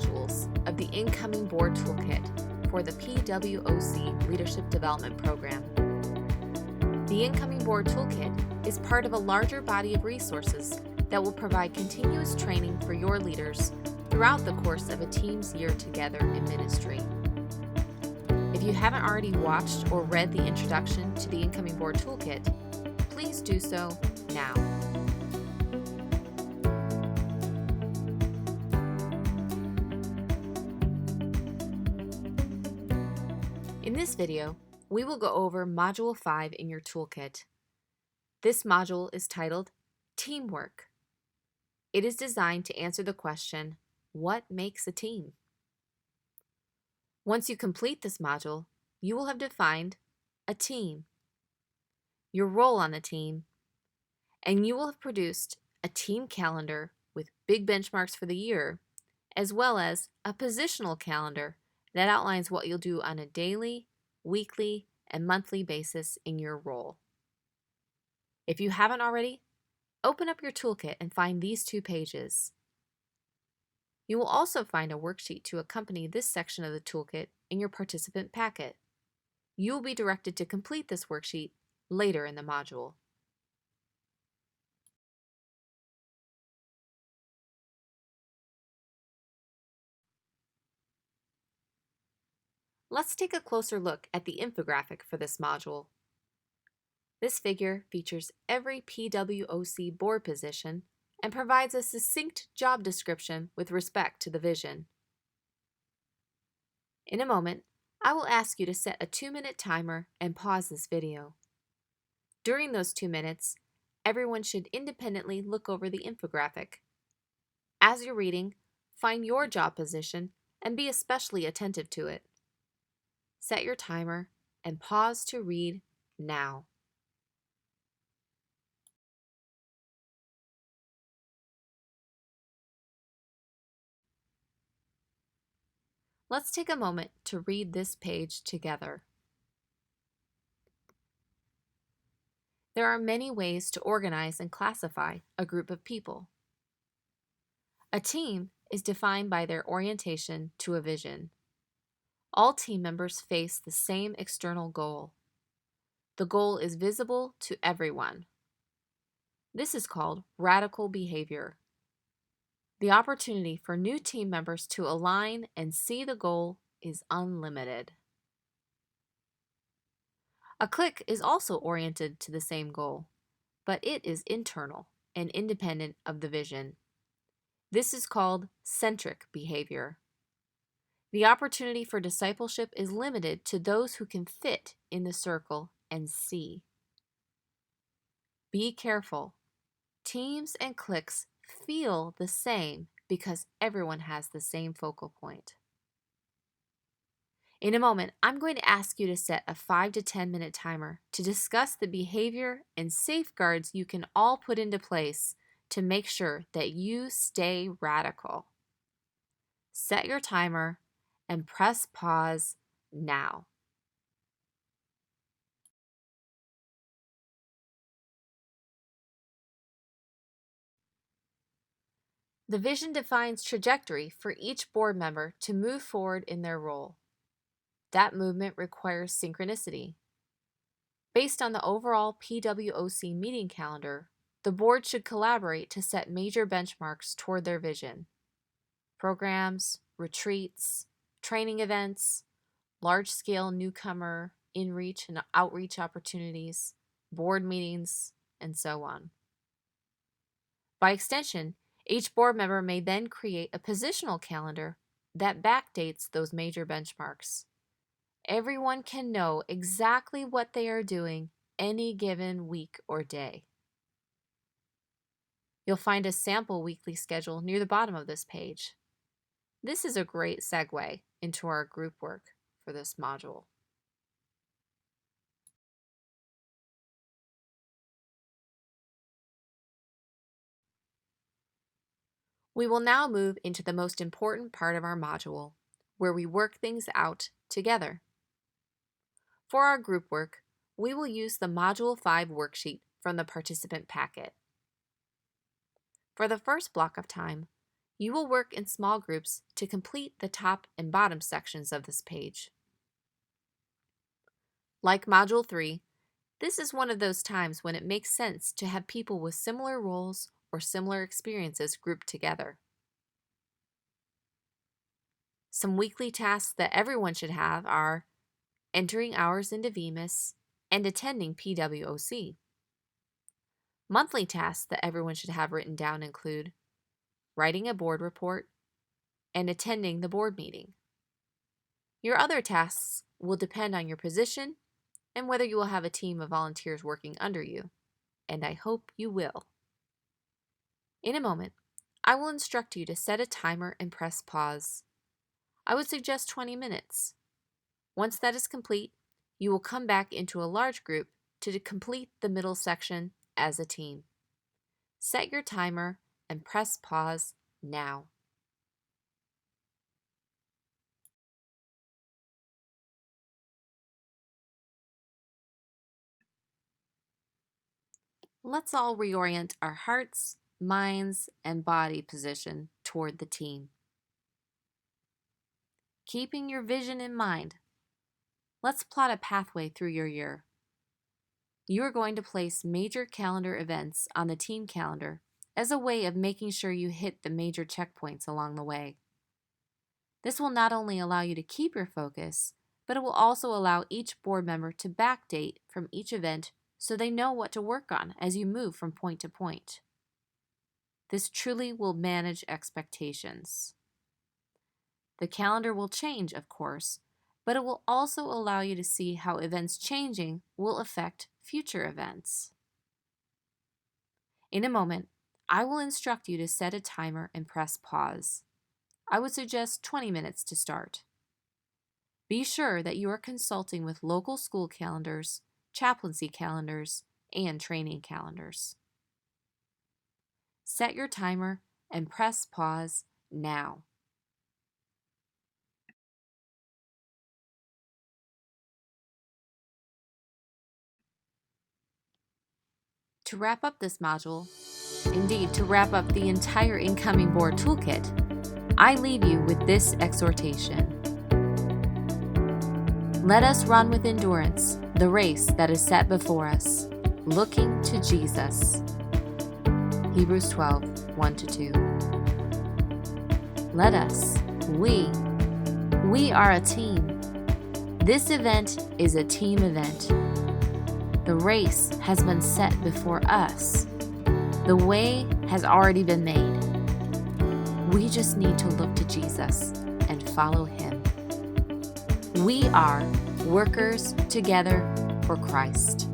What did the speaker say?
modules of the incoming board toolkit for the PWOC Leadership Development Program. The incoming board toolkit is part of a larger body of resources that will provide continuous training for your leaders throughout the course of a team's year together in ministry. If you haven't already watched or read the introduction to the incoming board toolkit, please do so now. In this video, we will go over Module 5 in your toolkit. This module is titled Teamwork. It is designed to answer the question, what makes a team? Once you complete this module, you will have defined a team, your role on the team, and you will have produced a team calendar with big benchmarks for the year, as well as a positional calendar that outlines what you'll do on a daily, weekly, and monthly basis in your role. If you haven't already, open up your toolkit and find these 2 pages. You will also find a worksheet to accompany this section of the toolkit in your participant packet. You will be directed to complete this worksheet later in the module. Let's take a closer look at the infographic for this module. This figure features every PWOC board position and provides a succinct job description with respect to the vision. In a moment, I will ask you to set a 2-minute timer and pause this video. During those 2 minutes, everyone should independently look over the infographic. As you're reading, find your job position and be especially attentive to it. Set your timer and pause to read now. Let's take a moment to read this page together. There are many ways to organize and classify a group of people. A team is defined by their orientation to a vision. All team members face the same external goal. The goal is visible to everyone. This is called radical behavior. The opportunity for new team members to align and see the goal is unlimited. A clique is also oriented to the same goal, but it is internal and independent of the vision. This is called centric behavior. The opportunity for discipleship is limited to those who can fit in the circle and see. Be careful. Teams and cliques feel the same because everyone has the same focal point. In a moment, I'm going to ask you to set a 5 to 10 minute timer to discuss the behavior and safeguards you can all put into place to make sure that you stay radical. Set your timer and press pause now. The vision defines trajectory for each board member to move forward in their role. That movement requires synchronicity. Based on the overall PWOC meeting calendar, the board should collaborate to set major benchmarks toward their vision. Programs, retreats, training events, large-scale newcomer, in-reach and outreach opportunities, board meetings, and so on. By extension, each board member may then create a positional calendar that backdates those major benchmarks. Everyone can know exactly what they are doing any given week or day. You'll find a sample weekly schedule near the bottom of this page. This is a great segue into our group work for this module. We will now move into the most important part of our module, where we work things out together. For our group work, we will use the Module 5 worksheet from the participant packet. For the first block of time, You will work in small groups to complete the top and bottom sections of this page. Like Module 3, this is one of those times when it makes sense to have people with similar roles or similar experiences grouped together. Some weekly tasks that everyone should have are entering hours into VMIS and attending PWOC. Monthly tasks that everyone should have written down include writing a board report and attending the board meeting. Your other tasks will depend on your position and whether you will have a team of volunteers working under you, and I hope you will. In a moment, I will instruct you to set a timer and press pause. I would suggest 20 minutes. Once that is complete, you will come back into a large group to complete the middle section as a team. Set your timer and press pause now. Let's all reorient our hearts, minds, and body position toward the team. Keeping your vision in mind, let's plot a pathway through your year. You are going to place major calendar events on the team calendar as a way of making sure you hit the major checkpoints along the way. This will not only allow you to keep your focus, but it will also allow each board member to backdate from each event so they know what to work on as you move from point to point. This truly will manage expectations. The calendar will change, of course, but it will also allow you to see how events changing will affect future events. In a moment, I will instruct you to set a timer and press pause. I would suggest 20 minutes to start. Be sure that you are consulting with local school calendars, chaplaincy calendars, and training calendars. Set your timer and press pause now. To wrap up this module, indeed to wrap up the entire incoming board toolkit, I leave you with this exhortation. Let us run with endurance the race that is set before us, looking to Jesus. Hebrews 12, 1-2. Let us, we are a team. This event is a team event. The race has been set before us. The way has already been made. We just need to look to Jesus and follow him. We are workers together for Christ.